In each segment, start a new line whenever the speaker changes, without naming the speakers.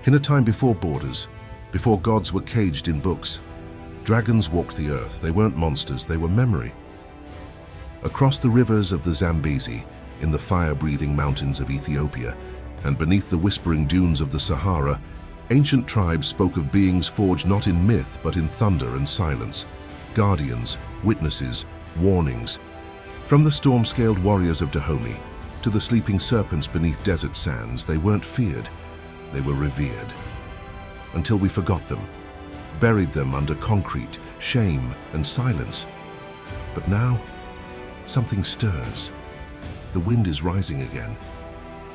In a time before borders, before gods were caged in books, dragons walked the earth. They weren't monsters, they were memory. Across the rivers of the Zambezi, in the fire-breathing mountains of Ethiopia, and beneath the whispering dunes of the Sahara, ancient tribes spoke of beings forged not in myth but in thunder and silence, guardians, witnesses, warnings. From the storm-scaled warriors of Dahomey to the sleeping serpents beneath desert sands, they weren't feared, they were revered. Until we forgot them, buried them under concrete, shame, and silence. But now, something stirs. The wind is rising again.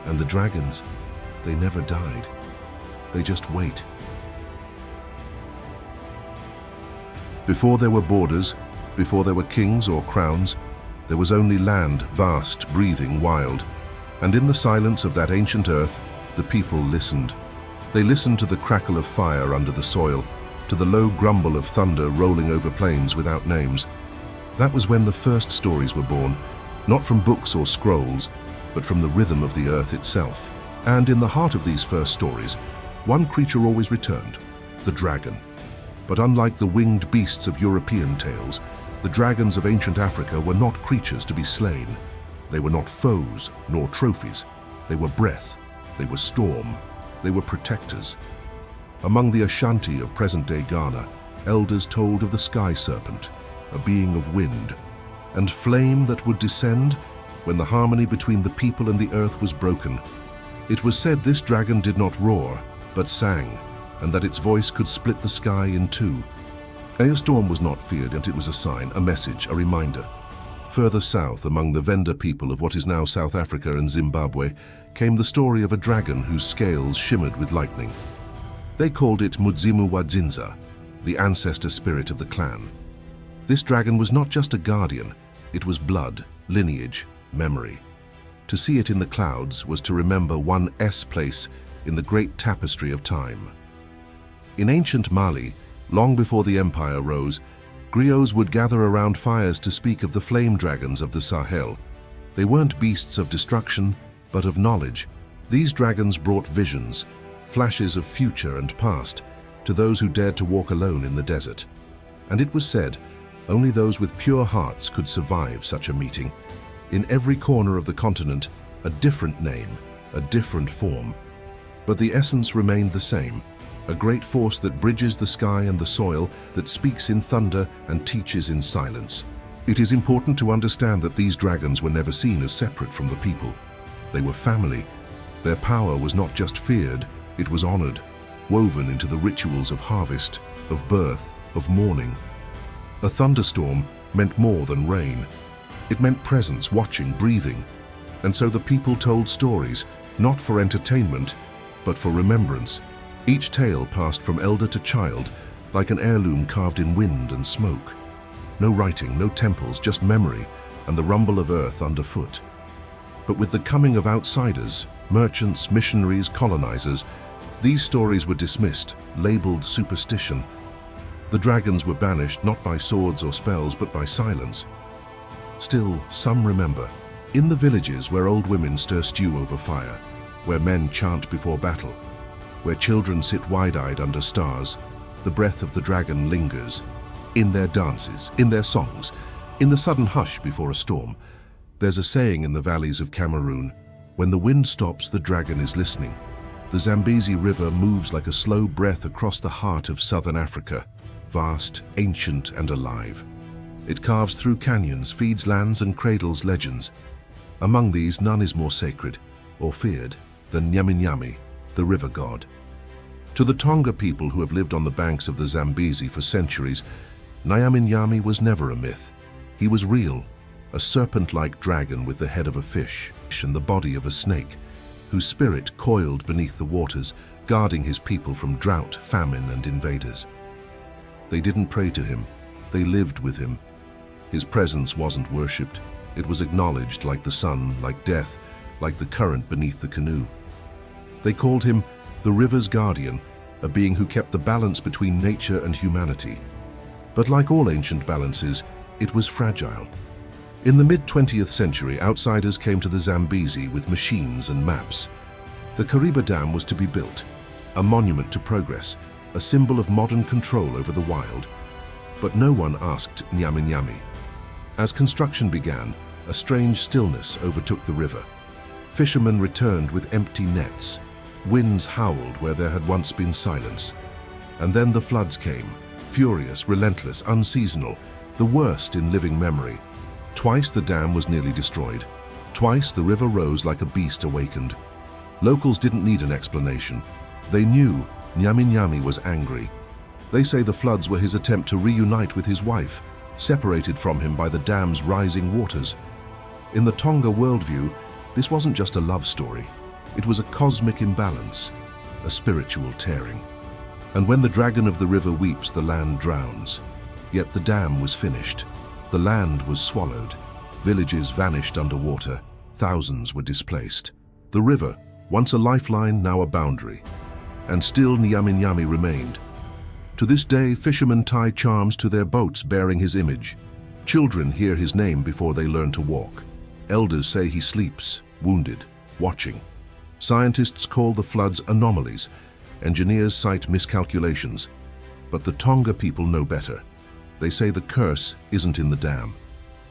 And the dragons, they never died. They just wait. Before there were borders, before there were kings or crowns, there was only land, vast, breathing, wild. And in the silence of that ancient earth, the people listened. They listened to the crackle of fire under the soil, to the low grumble of thunder rolling over plains without names. That was when the first stories were born, not from books or scrolls, but from the rhythm of the earth itself. And in the heart of these first stories, one creature always returned, the dragon. But unlike the winged beasts of European tales, the dragons of ancient Africa were not creatures to be slain. They were not foes nor trophies. They were breath, they were storm, they were protectors. Among the Ashanti of present-day Ghana, elders told of the sky serpent, a being of wind, and flame that would descend when the harmony between the people and the earth was broken. It was said this dragon did not roar, but sang, and that its voice could split the sky in two. A storm was not feared, and it was a sign, a message, a reminder. Further south, among the Venda people of what is now South Africa and Zimbabwe, came the story of a dragon whose scales shimmered with lightning. They called it Mudzimu Wadzinza, the ancestor spirit of the clan. This dragon was not just a guardian, it was blood, lineage, memory. To see it in the clouds was to remember one place in the great tapestry of time. In ancient Mali, long before the empire rose, griots would gather around fires to speak of the flame dragons of the Sahel. They weren't beasts of destruction, but of knowledge. These dragons brought visions, flashes of future and past, to those who dared to walk alone in the desert. And it was said, only those with pure hearts could survive such a meeting. In every corner of the continent, a different name, a different form. But the essence remained the same, a great force that bridges the sky and the soil, that speaks in thunder and teaches in silence. It is important to understand that these dragons were never seen as separate from the people. They were family. Their power was not just feared, it was honored, woven into the rituals of harvest, of birth, of mourning. A thunderstorm meant more than rain. It meant presence, watching, breathing. And so the people told stories, not for entertainment, but for remembrance. Each tale passed from elder to child, like an heirloom carved in wind and smoke. No writing, no temples, just memory and the rumble of earth underfoot. But with the coming of outsiders, merchants, missionaries, colonizers, these stories were dismissed, labeled superstition. The dragons were banished not by swords or spells, but by silence. Still, some remember. In the villages where old women stir stew over fire, where men chant before battle, where children sit wide-eyed under stars, the breath of the dragon lingers. In their dances, in their songs, in the sudden hush before a storm. There's a saying in the valleys of Cameroon, when the wind stops, the dragon is listening. The Zambezi River moves like a slow breath across the heart of southern Africa, vast, ancient, and alive. It carves through canyons, feeds lands, and cradles legends. Among these, none is more sacred or feared than Nyaminyami, the river god. To the Tonga people who have lived on the banks of the Zambezi for centuries, Nyaminyami was never a myth. He was real, a serpent-like dragon with the head of a fish and the body of a snake, whose spirit coiled beneath the waters, guarding his people from drought, famine, and invaders. They didn't pray to him, they lived with him. His presence wasn't worshipped, it was acknowledged like the sun, like death, like the current beneath the canoe. They called him the river's guardian, a being who kept the balance between nature and humanity. But like all ancient balances, it was fragile. In the mid-20th century, outsiders came to the Zambezi with machines and maps. The Kariba Dam was to be built. a monument to progress, a symbol of modern control over the wild. But no one asked Nyaminyami. As construction began, a strange stillness overtook the river. Fishermen returned with empty nets. Winds howled where there had once been silence. And then the floods came, furious, relentless, unseasonal, the worst in living memory. Twice the dam was nearly destroyed. Twice the river rose like a beast awakened. Locals didn't need an explanation. They knew Nyaminyami was angry. They say the floods were his attempt to reunite with his wife, separated from him by the dam's rising waters. In the Tonga worldview, this wasn't just a love story. It was a cosmic imbalance, a spiritual tearing. And when the dragon of the river weeps, the land drowns. Yet the dam was finished. The land was swallowed. Villages vanished underwater. Thousands were displaced. The river, once a lifeline, now a boundary. And still Nyaminyami remained. To this day, fishermen tie charms to their boats bearing his image. Children hear his name before they learn to walk. Elders say he sleeps, wounded, watching. Scientists call the floods anomalies. Engineers cite miscalculations. But the Tonga people know better. They say the curse isn't in the dam.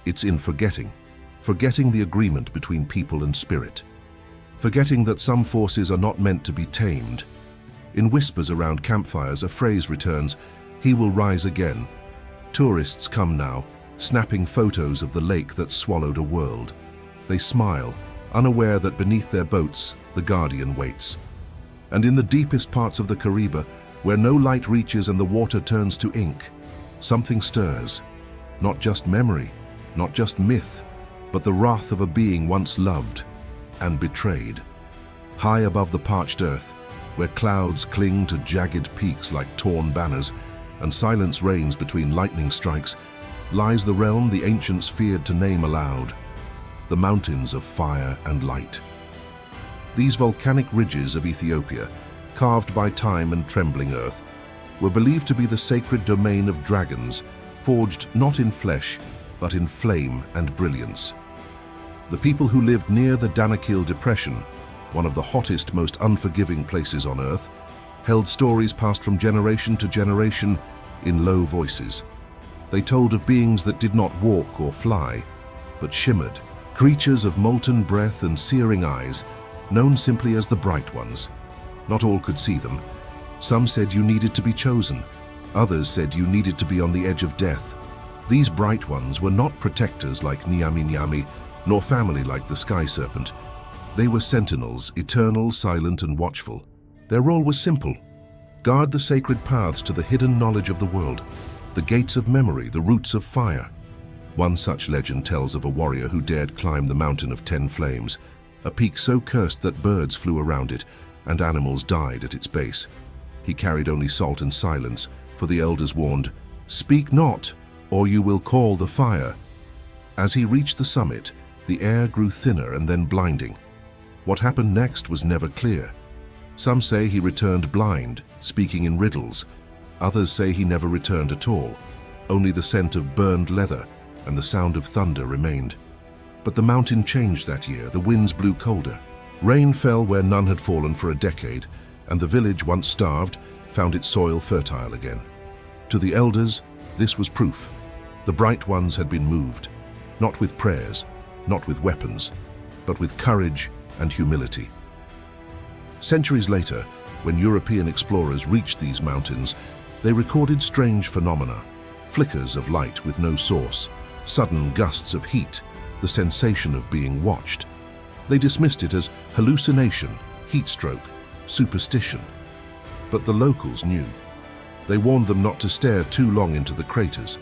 It's in forgetting. Forgetting the agreement between people and spirit. Forgetting that some forces are not meant to be tamed. In whispers around campfires, a phrase returns, "He will rise again." Tourists come now, snapping photos of the lake that swallowed a world. They smile, unaware that beneath their boats, the guardian waits. And in the deepest parts of the Kariba, where no light reaches and the water turns to ink, something stirs. Not just memory, not just myth, but the wrath of a being once loved and betrayed. High above the parched earth, where clouds cling to jagged peaks like torn banners and silence reigns between lightning strikes, lies the realm the ancients feared to name aloud, the mountains of fire and light. These volcanic ridges of Ethiopia, carved by time and trembling earth, were believed to be the sacred domain of dragons, forged not in flesh, but in flame and brilliance. The people who lived near the Danakil Depression, one of the hottest, most unforgiving places on earth, held stories passed from generation to generation in low voices. They told of beings that did not walk or fly, but shimmered, creatures of molten breath and searing eyes, known simply as the Bright Ones. Not all could see them. Some said you needed to be chosen. Others said you needed to be on the edge of death. These Bright Ones were not protectors like Nyaminyami, nor family like the Sky Serpent. They were sentinels, eternal, silent, and watchful. Their role was simple: guard the sacred paths to the hidden knowledge of the world, the gates of memory, the roots of fire. One such legend tells of a warrior who dared climb the mountain of 10 flames, a peak so cursed that birds flew around it and animals died at its base. He carried only salt and silence, for the elders warned, "Speak not, or you will call the fire." As he reached the summit, the air grew thinner and then blinding. What happened next was never clear. Some say he returned blind, speaking in riddles. Others say he never returned at all. Only the scent of burned leather and the sound of thunder remained. But the mountain changed that year. The winds blew colder. Rain fell where none had fallen for a decade, and the village, once starved, found its soil fertile again. To the elders, this was proof. The Bright Ones had been moved, not with prayers, not with weapons, but with courage and humility. Centuries later, when European explorers reached these mountains, they recorded strange phenomena: flickers of light with no source, sudden gusts of heat, the sensation of being watched. They dismissed it as hallucination, heat stroke, superstition. But the locals knew. They warned them not to stare too long into the craters.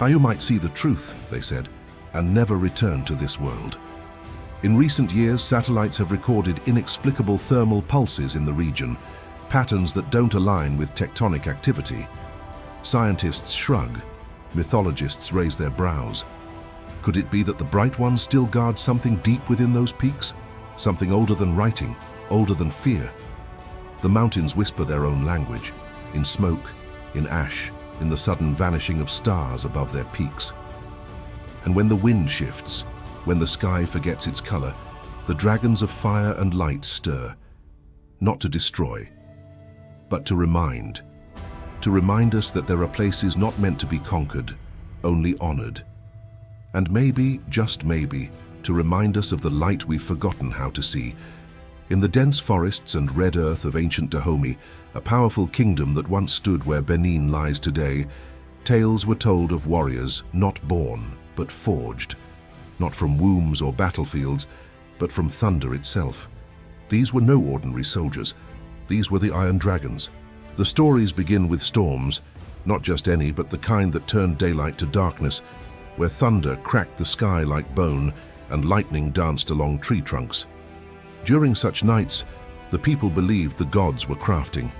"You might see the truth," they said, "and never return to this world." In recent years, satellites have recorded inexplicable thermal pulses in the region, patterns that don't align with tectonic activity. Scientists shrug. Mythologists raise their brows. Could it be that the Bright Ones still guard something deep within those peaks? Something older than writing, older than fear? The mountains whisper their own language, in smoke, in ash, in the sudden vanishing of stars above their peaks. And when the wind shifts, when the sky forgets its color, the dragons of fire and light stir, not to destroy, but to remind. To remind us that there are places not meant to be conquered, only honored. And maybe, just maybe, to remind us of the light we've forgotten how to see. In the dense forests and red earth of ancient Dahomey, a powerful kingdom that once stood where Benin lies today, tales were told of warriors not born, but forged. Not from wombs or battlefields, but from thunder itself. These were no ordinary soldiers. These were the Iron Dragons. The stories begin with storms, not just any, but the kind that turned daylight to darkness, where thunder cracked the sky like bone and lightning danced along tree trunks. During such nights, the people believed the gods were crafting.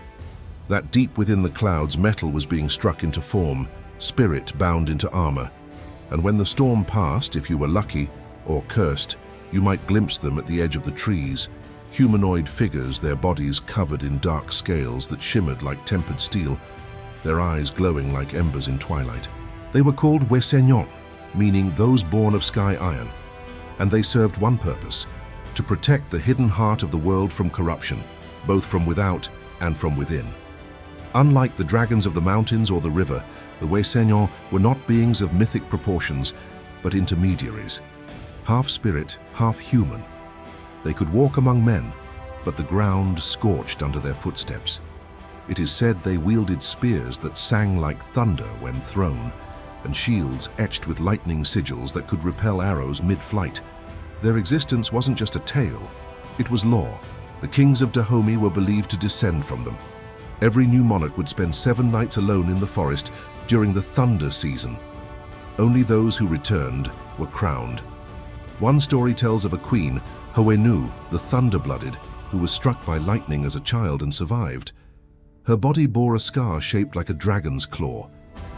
That deep within the clouds, metal was being struck into form, spirit bound into armor. And when the storm passed, if you were lucky or cursed, you might glimpse them at the edge of the trees, humanoid figures, their bodies covered in dark scales that shimmered like tempered steel, their eyes glowing like embers in twilight. They were called Wesenyon, meaning those born of sky iron, and they served one purpose: to protect the hidden heart of the world from corruption, both from without and from within. Unlike the dragons of the mountains or the river, the Wesenyon were not beings of mythic proportions, but intermediaries. Half spirit, half human. They could walk among men, but the ground scorched under their footsteps. It is said they wielded spears that sang like thunder when thrown, and shields etched with lightning sigils that could repel arrows mid-flight. Their existence wasn't just a tale, it was law. The kings of Dahomey were believed to descend from them. Every new monarch would spend 7 nights alone in the forest during the thunder season. Only those who returned were crowned. One story tells of a queen, Howenu, the thunder-blooded, who was struck by lightning as a child and survived. Her body bore a scar shaped like a dragon's claw.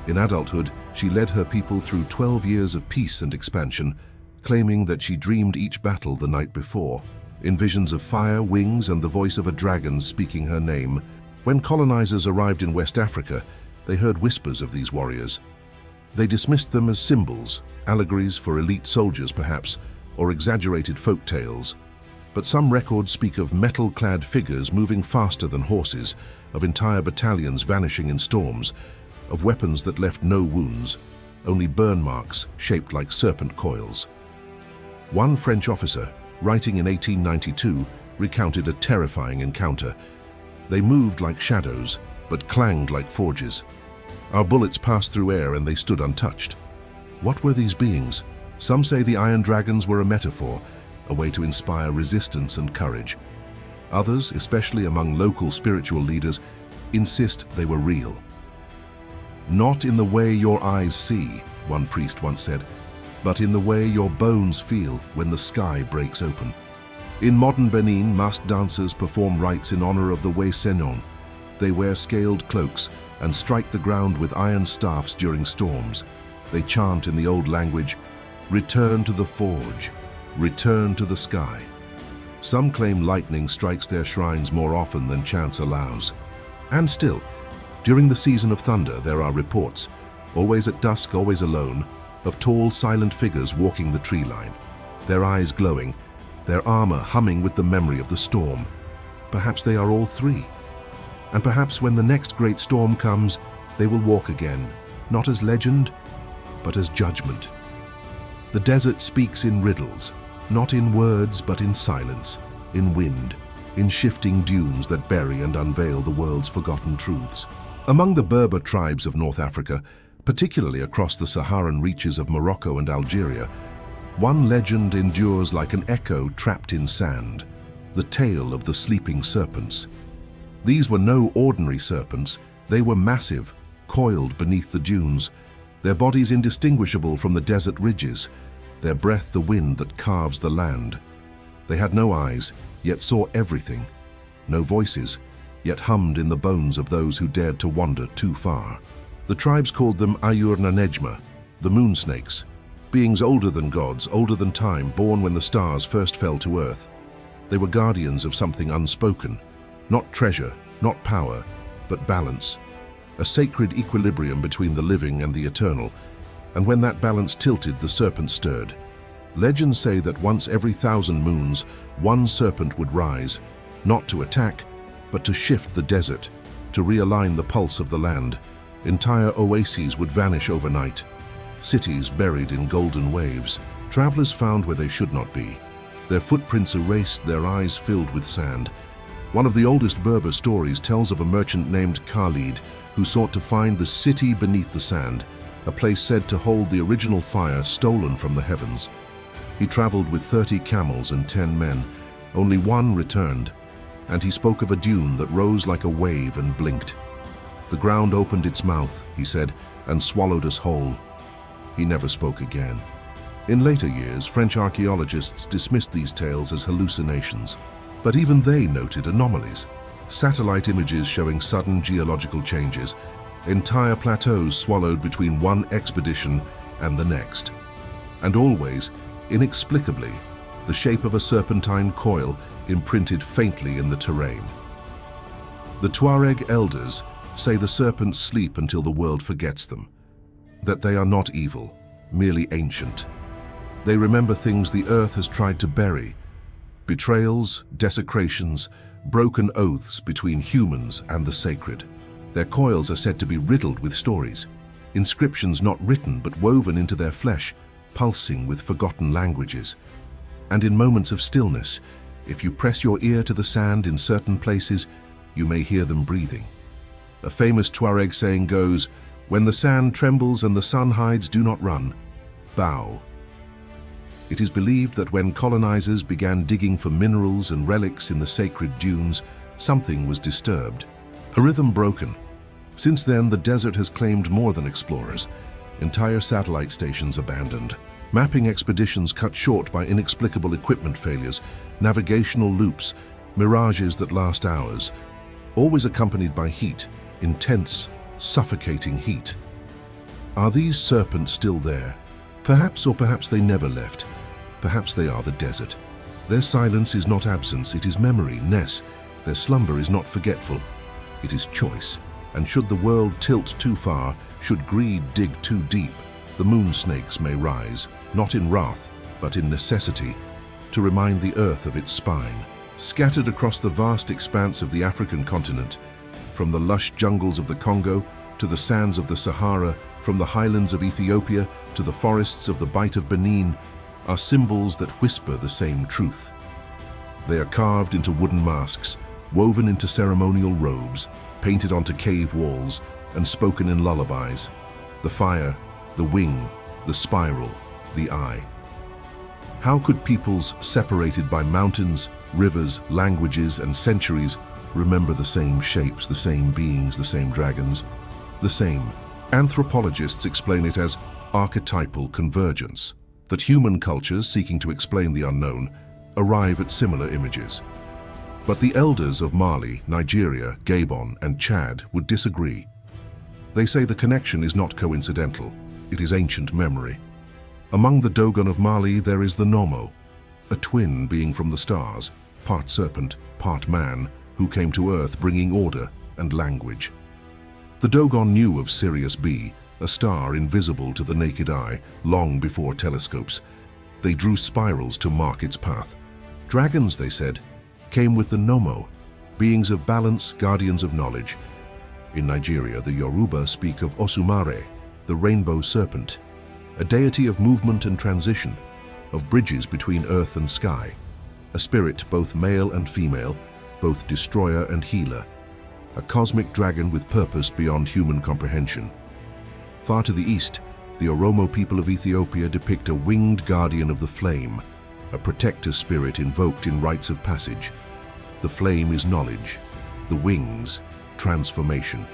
In adulthood, she led her people through 12 years of peace and expansion, claiming that she dreamed each battle the night before, in visions of fire, wings, and the voice of a dragon speaking her name. When colonizers arrived in West Africa, they heard whispers of these warriors. They dismissed them as symbols, allegories for elite soldiers perhaps, or exaggerated folk tales. But some records speak of metal-clad figures moving faster than horses, of entire battalions vanishing in storms, of weapons that left no wounds, only burn marks shaped like serpent coils. One French officer, writing in 1892, recounted a terrifying encounter. They moved like shadows, but clanged like forges. Our bullets passed through air and they stood untouched. What were these beings? Some say the Iron Dragons were a metaphor, a way to inspire resistance and courage. Others, especially among local spiritual leaders, insist they were real. "Not in the way your eyes see," one priest once said, "but in the way your bones feel when the sky breaks open." In modern Benin, masked dancers perform rites in honor of the Wesenyon. They wear scaled cloaks and strike the ground with iron staffs during storms. They chant in the old language, "Return to the forge, return to the sky." Some claim lightning strikes their shrines more often than chance allows. And still, during the season of thunder, there are reports, always at dusk, always alone, of tall, silent figures walking the tree line, their eyes glowing, their armor humming with the memory of the storm. Perhaps they are all three. And perhaps when the next great storm comes, they will walk again, not as legend, but as judgment. The desert speaks in riddles, not in words, but in silence, in wind, in shifting dunes that bury and unveil the world's forgotten truths. Among the Berber tribes of North Africa, particularly across the Saharan reaches of Morocco and Algeria, one legend endures like an echo trapped in sand, the tale of the sleeping serpents. These were no ordinary serpents, they were massive, coiled beneath the dunes, their bodies indistinguishable from the desert ridges, their breath the wind that carves the land. They had no eyes, yet saw everything, no voices, yet hummed in the bones of those who dared to wander too far. The tribes called them Ayurnanejma, the moon snakes, beings older than gods, older than time, born when the stars first fell to earth. They were guardians of something unspoken, not treasure, not power, but balance, a sacred equilibrium between the living and the eternal. And when that balance tilted, the serpent stirred. Legends say that once every 1,000 moons, one serpent would rise, not to attack, but to shift the desert, to realign the pulse of the land. Entire oases would vanish overnight. Cities buried in golden waves. Travelers found where they should not be. Their footprints erased, their eyes filled with sand. One of the oldest Berber stories tells of a merchant named Khalid who sought to find the city beneath the sand, a place said to hold the original fire stolen from the heavens. He traveled with 30 camels and 10 men. Only one returned, and he spoke of a dune that rose like a wave and blinked. The ground opened its mouth, he said, and swallowed us whole. He never spoke again. In later years, French archaeologists dismissed these tales as hallucinations, but even they noted anomalies. Satellite images showing sudden geological changes, entire plateaus swallowed between one expedition and the next. And always, inexplicably, the shape of a serpentine coil imprinted faintly in the terrain. The Tuareg elders say the serpents sleep until the world forgets them, that they are not evil, merely ancient. They remember things the earth has tried to bury: betrayals, desecrations, broken oaths between humans and the sacred. Their coils are said to be riddled with stories, inscriptions not written but woven into their flesh, pulsing with forgotten languages. And in moments of stillness, if you press your ear to the sand in certain places, you may hear them breathing. A famous Tuareg saying goes, "When the sand trembles and the sun hides, do not run, bow." It is believed that when colonizers began digging for minerals and relics in the sacred dunes, something was disturbed, a rhythm broken. Since then, the desert has claimed more than explorers. Entire satellite stations abandoned, mapping expeditions cut short by inexplicable equipment failures, navigational loops, mirages that last hours, always accompanied by heat, intense, suffocating heat. Are these serpents still there? Perhaps, or perhaps they never left. Perhaps they are the desert. Their silence is not absence, it is memory, ness. Their slumber is not forgetful, it is choice. And should the world tilt too far, should greed dig too deep, the moon snakes may rise, not in wrath, but in necessity, to remind the earth of its spine. Scattered across the vast expanse of the African continent, from the lush jungles of the Congo to the sands of the Sahara, from the highlands of Ethiopia to the forests of the Bight of Benin, are symbols that whisper the same truth. They are carved into wooden masks, woven into ceremonial robes, painted onto cave walls, and spoken in lullabies. The fire, the wing, the spiral, the eye. How could peoples separated by mountains, rivers, languages, and centuries remember the same shapes, the same beings, the same dragons? The same. Anthropologists explain it as archetypal convergence, that human cultures seeking to explain the unknown arrive at similar images. But the elders of Mali, Nigeria, Gabon, and Chad would disagree. They say the connection is not coincidental, it is ancient memory. Among the Dogon of Mali there is the Nomo, a twin being from the stars, part serpent, part man, who came to earth bringing order and language. The Dogon knew of Sirius B, a star invisible to the naked eye, long before telescopes. They drew spirals to mark its path. Dragons, they said, came with the Nomo, beings of balance, guardians of knowledge. In Nigeria, the Yoruba speak of Osumare, the rainbow serpent, a deity of movement and transition, of bridges between earth and sky, a spirit both male and female, both destroyer and healer, a cosmic dragon with purpose beyond human comprehension. Far to the east, the Oromo people of Ethiopia depict a winged guardian of the flame, a protector spirit invoked in rites of passage. The flame is knowledge, the wings, transformation.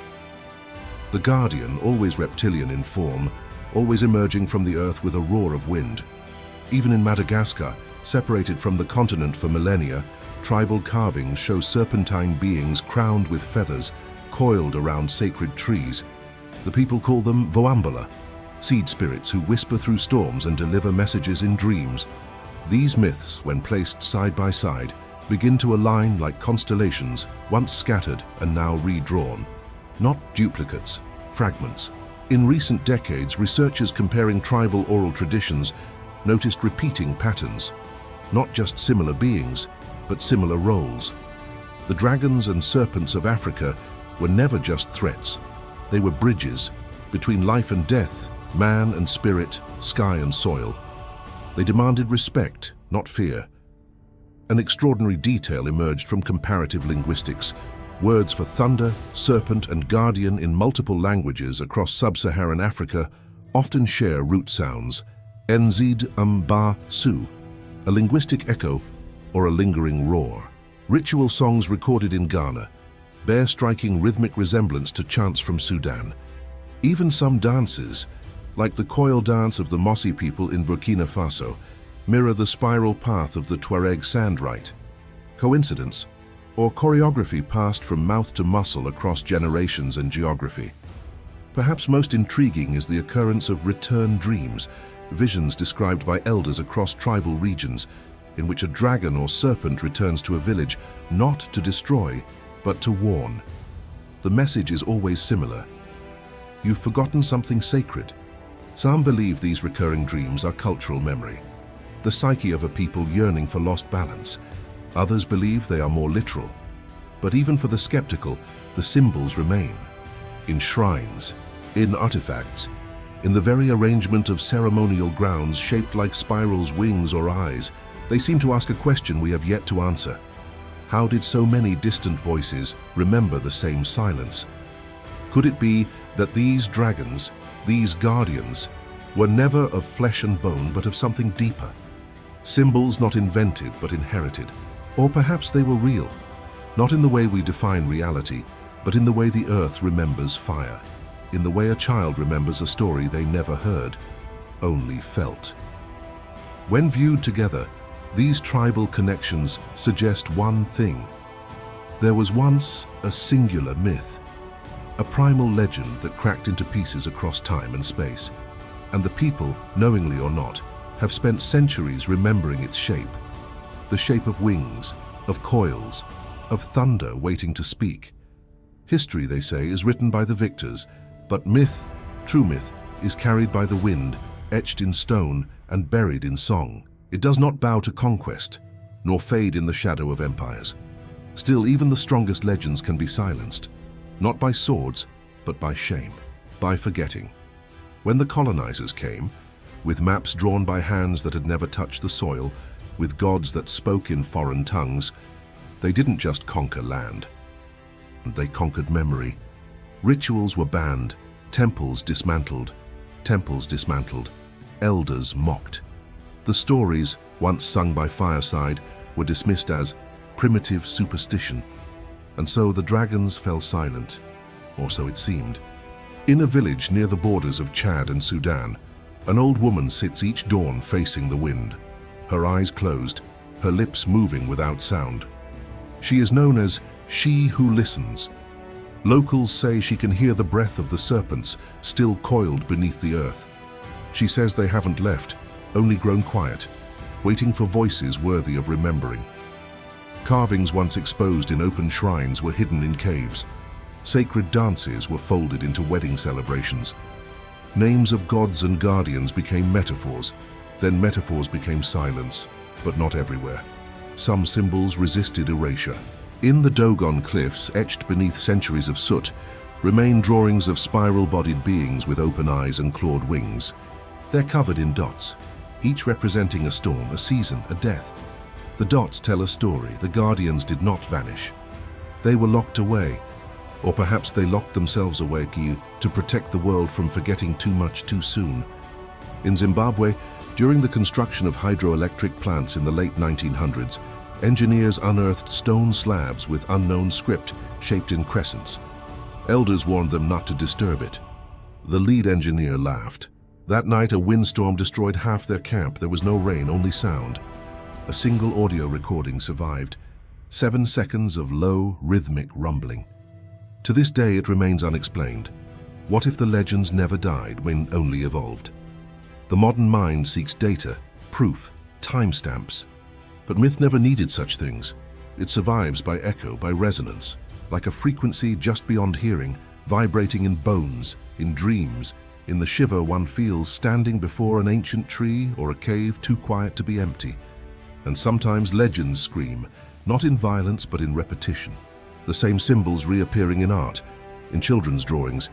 The guardian, always reptilian in form, always emerging from the earth with a roar of wind. Even in Madagascar, separated from the continent for millennia, tribal carvings show serpentine beings crowned with feathers, coiled around sacred trees. The people call them Voambala, seed spirits who whisper through storms and deliver messages in dreams. These myths, when placed side by side, begin to align like constellations, once scattered and now redrawn. Not duplicates, fragments. In recent decades, researchers comparing tribal oral traditions noticed repeating patterns, not just similar beings, but similar roles. The dragons and serpents of Africa were never just threats. They were bridges between life and death, man and spirit, sky and soil. They demanded respect, not fear. An extraordinary detail emerged from comparative linguistics. Words for thunder, serpent, and guardian in multiple languages across sub-Saharan Africa often share root sounds, nzid, ba, su, a linguistic echo or a lingering roar. Ritual songs recorded in Ghana bear striking rhythmic resemblance to chants from Sudan. Even some dances, like the coil dance of the Mossi people in Burkina Faso, mirror the spiral path of the Tuareg sand rite. Coincidence, or choreography passed from mouth to muscle across generations and geography? Perhaps most intriguing is the occurrence of return dreams, visions described by elders across tribal regions, in which a dragon or serpent returns to a village, not to destroy, but to warn. The message is always similar. You've forgotten something sacred. Some believe these recurring dreams are cultural memory, the psyche of a people yearning for lost balance. Others believe they are more literal. But even for the skeptical, the symbols remain. In shrines, in artifacts, in the very arrangement of ceremonial grounds shaped like spirals, wings, or eyes, they seem to ask a question we have yet to answer. How did so many distant voices remember the same silence? Could it be that these dragons, these guardians, were never of flesh and bone but of something deeper? Symbols not invented but inherited. Or perhaps they were real, not in the way we define reality, but in the way the earth remembers fire, in the way a child remembers a story they never heard, only felt. When viewed together, these tribal connections suggest one thing. There was once a singular myth, a primal legend that cracked into pieces across time and space, and the people, knowingly or not, have spent centuries remembering its shape. The shape of wings, of coils, of thunder waiting to speak. History, they say, is written by the victors, but myth, true myth, is carried by the wind, etched in stone and buried in song. It does not bow to conquest, nor fade in the shadow of empires. Still, even the strongest legends can be silenced, not by swords, but by shame, by forgetting. When the colonizers came, with maps drawn by hands that had never touched the soil, with gods that spoke in foreign tongues, they didn't just conquer land. They conquered memory. Rituals were banned, temples dismantled, elders mocked. The stories, once sung by fireside, were dismissed as primitive superstition, and so the dragons fell silent, or so it seemed. In a village near the borders of Chad and Sudan, an old woman sits each dawn facing the wind, her eyes closed, her lips moving without sound. She is known as She Who Listens. Locals say she can hear the breath of the serpents still coiled beneath the earth. She says they haven't left, only grown quiet, waiting for voices worthy of remembering. Carvings once exposed in open shrines were hidden in caves. Sacred dances were folded into wedding celebrations. Names of gods and guardians became metaphors, then metaphors became silence, but not everywhere. Some symbols resisted erasure. In the Dogon cliffs, etched beneath centuries of soot, remain drawings of spiral-bodied beings with open eyes and clawed wings. They're covered in dots, each representing a storm, a season, a death. The dots tell a story. The guardians did not vanish. They were locked away, or perhaps they locked themselves away to protect the world from forgetting too much too soon. In Zimbabwe, during the construction of hydroelectric plants in the late 1900s, engineers unearthed stone slabs with unknown script shaped in crescents. Elders warned them not to disturb it. The lead engineer laughed. That night, a windstorm destroyed half their camp. There was no rain, only sound. A single audio recording survived. 7 seconds of low, rhythmic rumbling. To this day, it remains unexplained. What if the legends never died when only evolved? The modern mind seeks data, proof, timestamps. But myth never needed such things. It survives by echo, by resonance, like a frequency just beyond hearing, vibrating in bones, in dreams, in the shiver one feels standing before an ancient tree or a cave too quiet to be empty. And sometimes legends scream, not in violence but in repetition. The same symbols reappearing in art, in children's drawings,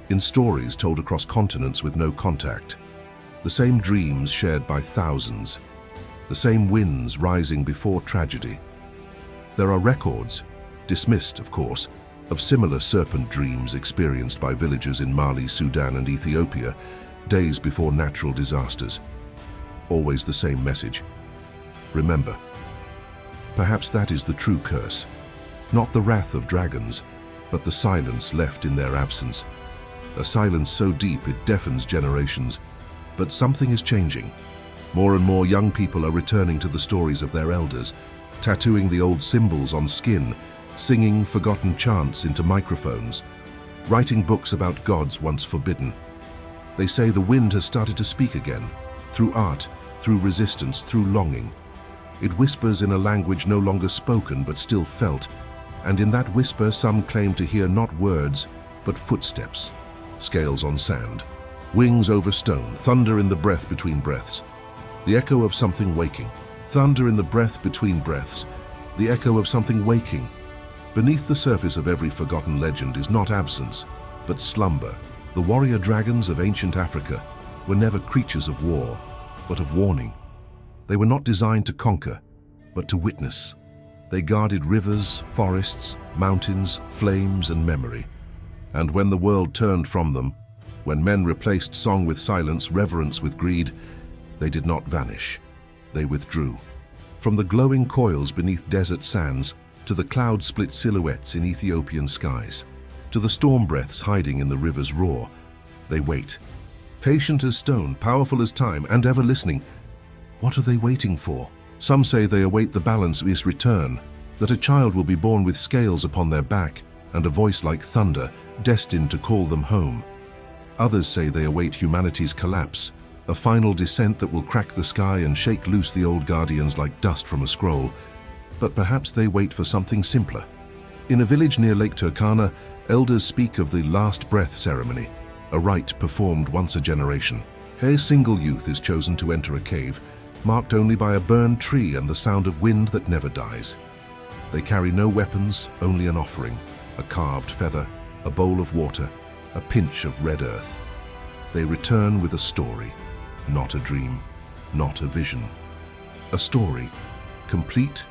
in stories told across continents with no contact. The same dreams shared by thousands. The same winds rising before tragedy. There are records, dismissed of course, of similar serpent dreams experienced by villagers in Mali, Sudan and Ethiopia days before natural disasters. Always the same message. Remember. Perhaps that is the true curse. Not the wrath of dragons, but the silence left in their absence. A silence so deep it deafens generations. But something is changing. More and more young people are returning to the stories of their elders, tattooing the old symbols on skin, singing forgotten chants into microphones, writing books about gods once forbidden. They say the wind has started to speak again, through art, through resistance, through longing. It whispers in a language no longer spoken but still felt, and in that whisper some claim to hear not words, but footsteps, scales on sand, wings over stone, thunder in the breath between breaths, the echo of something waking, thunder in the breath between breaths, the echo of something waking. Beneath the surface of every forgotten legend is not absence, but slumber. The warrior dragons of ancient Africa were never creatures of war, but of warning. They were not designed to conquer, but to witness. They guarded rivers, forests, mountains, flames, and memory. And when the world turned from them, when men replaced song with silence, reverence with greed, they did not vanish. They withdrew. From the glowing coils beneath desert sands, to the cloud-split silhouettes in Ethiopian skies, to the storm breaths hiding in the river's roar, they wait. Patient as stone, powerful as time, and ever listening. What are they waiting for? Some say they await the balance of his return, that a child will be born with scales upon their back and a voice like thunder, destined to call them home. Others say they await humanity's collapse, a final descent that will crack the sky and shake loose the old guardians like dust from a scroll. But perhaps they wait for something simpler. In a village near Lake Turkana, elders speak of the last breath ceremony, a rite performed once a generation. A single youth is chosen to enter a cave, marked only by a burned tree and the sound of wind that never dies. They carry no weapons, only an offering, a carved feather, a bowl of water, a pinch of red earth. They return with a story, not a dream, not a vision. A story, complete,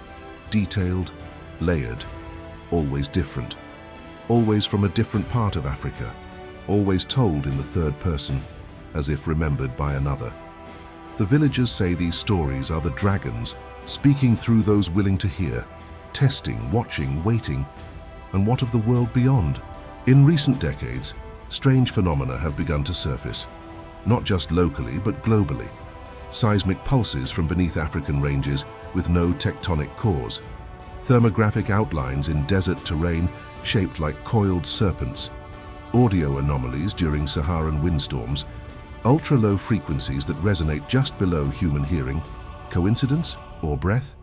detailed, layered, always different, always from a different part of Africa, always told in the third person, as if remembered by another. The villagers say these stories are the dragons speaking through those willing to hear, testing, watching, waiting. And what of the world beyond? In recent decades, strange phenomena have begun to surface, not just locally but globally. Seismic pulses from beneath African ranges with no tectonic cause. Thermographic outlines in desert terrain shaped like coiled serpents. Audio anomalies during Saharan windstorms. Ultra-low frequencies that resonate just below human hearing. Coincidence or breath?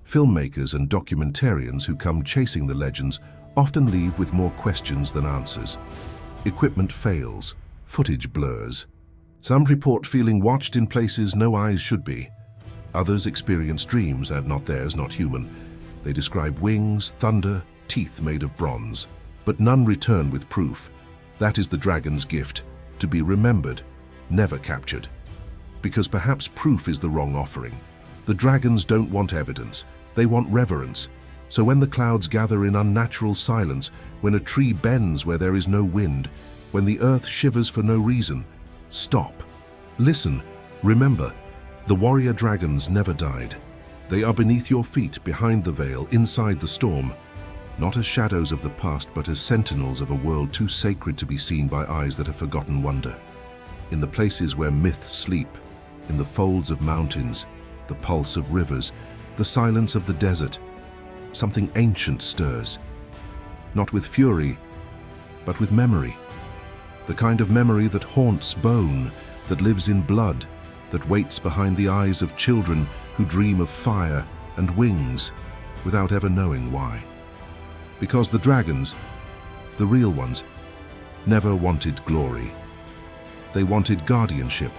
Filmmakers and documentarians who come chasing the legends often leave with more questions than answers. Equipment fails, footage blurs. Some report feeling watched in places no eyes should be. Others experience dreams and not theirs, not human. They describe wings, thunder, teeth made of bronze. But none return with proof. That is the dragon's gift, to be remembered, never captured. Because perhaps proof is the wrong offering. The dragons don't want evidence, they want reverence. So when the clouds gather in unnatural silence, when a tree bends where there is no wind, when the earth shivers for no reason, stop. Listen, remember, the warrior dragons never died. They are beneath your feet, behind the veil, inside the storm. Not as shadows of the past, but as sentinels of a world too sacred to be seen by eyes that have forgotten wonder. In the places where myths sleep, in the folds of mountains, the pulse of rivers, the silence of the desert, something ancient stirs. Not with fury, but with memory. The kind of memory that haunts bone, that lives in blood, that waits behind the eyes of children who dream of fire and wings without ever knowing why. Because the dragons, the real ones, never wanted glory. They wanted guardianship.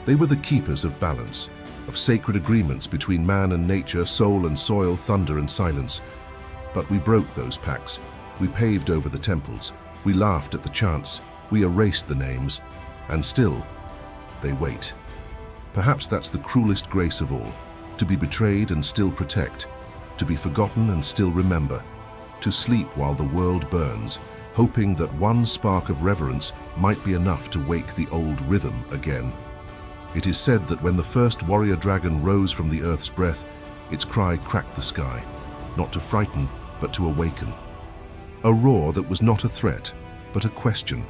They were the keepers of balance, of sacred agreements between man and nature, soul and soil, thunder and silence. But we broke those pacts. We paved over the temples. We laughed at the chants. We erased the names. And still, they wait. Perhaps that's the cruelest grace of all. To be betrayed and still protect. To be forgotten and still remember. To sleep while the world burns, hoping that one spark of reverence might be enough to wake the old rhythm again. It is said that when the first warrior dragon rose from the earth's breath, its cry cracked the sky, not to frighten, but to awaken. A roar that was not a threat, but a question.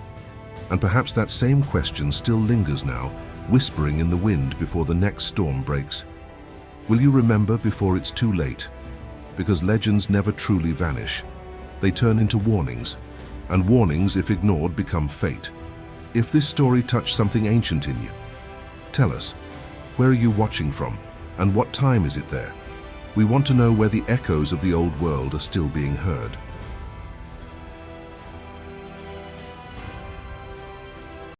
And perhaps that same question still lingers now, whispering in the wind before the next storm breaks. Will you remember before it's too late? Because legends never truly vanish. They turn into warnings, and warnings, if ignored, become fate. If this story touched something ancient in you, tell us, where are you watching from, and what time is it there? We want to know where the echoes of the old world are still being heard.